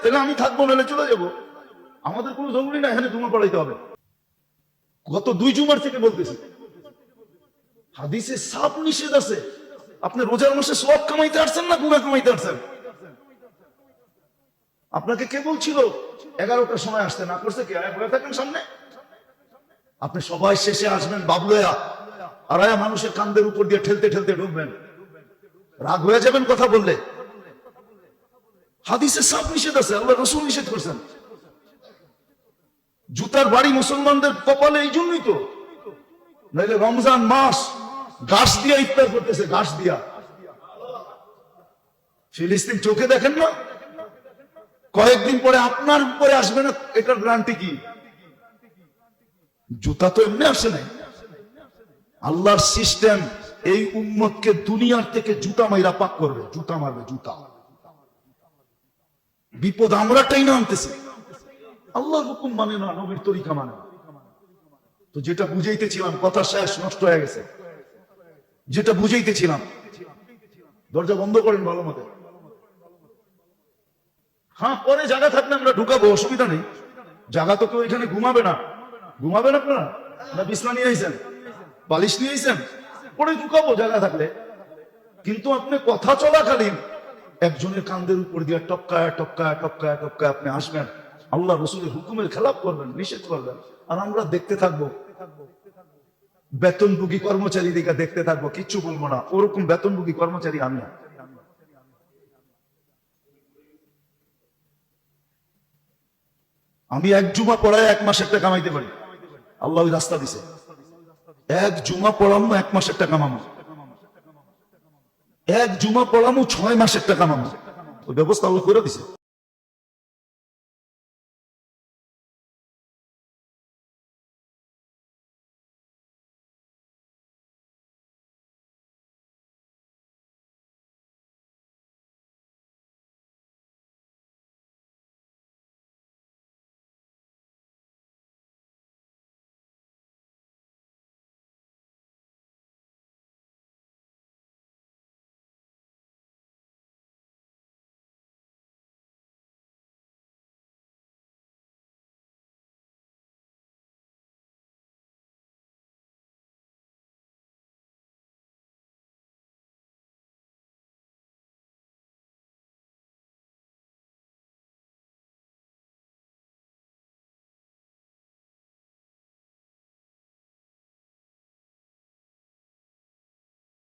তাহলে আমি থাকবো, নাহলে চলে যাবো। আমাদের কোনো জরুরি না এখানে জুমা পড়াইতে হবে। গত 2 জুমার থেকে বলতেছি, হাদিসে সাফ নিষেধ আছে। আপনি রোজার মাসে সওয়াব কামাইতে আসছেন না গুনাহ কামাইতে আসছেন? আপনাকে কে বলছিল 11টার সময় আসতে? না করছে কে? বলে থাকেন সামনে। আপনি সবাই শেষে আসবেন বাবলয়া, আর মানুষের কান্দের উপর দিয়ে ঠেলতে ঠেলতে ঢুকবেন, রাগ হয়ে যাবেন কথা বললে। হাদিসে সাফ নিষেধ আছে, আল্লাহ রাসূল নিষেধ করেছেন। জুতার বাড়ি মুসলমানদের কপালে এই জন্যই তো, নাইলে রমজান মাস ঘাস দিয়া ইফতার করতেছে, ঘাস দিয়া। ফিলিস্তিন চোখে দেখেন না? কয়েকদিন পরে আপনার উপরে আসবে না, এটার গ্যারান্টি কি? জুতা তো এমনি আসে নাই। আল্লাহর সিস্টেম এই উম্মতকে দুনিয়ার থেকে জুতা মাইরা পাক করবে, জুতা মারবে, জুতা। বিপদ আমরা টাইনা আনতেছি। আল্লাহর হুকুম মানে না, নবীর তরিকা মানে না। তো যেটা বুঝাইতেছিলাম, কথা শেষ, নষ্ট হয়ে গেছে। যেটা বুঝাইতেছিলাম, দরজা বন্ধ করেন ভালো মতো। হ্যাঁ, পরে জায়গা থাকলে আমরা ঢুকাবো, অসুবিধা নেই। জায়গা তো কেউ এখানে ঘুমাবে না। ঘুমাবেন আপনারা? না বিছনা নিয়ে আইছেন, বালিশ নিয়ে আইছেন? পরে ঢুকাবো জায়গা থাকলে। কিন্তু আপনি কথা চলাকালীন একজনের কান্দের উপর দিয়ে টপকায় টপকায় টপকায় টপকায় আপনি আসবেন, আল্লাহ রসুলের হুকুমের খেলাপ করবেন, নিষেধ করবেন, আর আমরা দেখতে থাকবো। বেতনভোগী কর্মচারী দিকে দেখতে থাকবো, কিচ্ছু বলবো না। ওরকম বেতনভোগী কর্মচারী আমি না। আমি 1 জুমা পড়ায় 1 মাসের টাকা কামাইতে পারি। আল্লাহ ওই রাস্তা দিছে। 1 জুমা পড়ানো 1 মাসের টাকা কামাবো। 1 জুমা পড়ানো 6 মাসের টাকা কামাবো। ওই ব্যবস্থা আল্লাহ করে দিছে।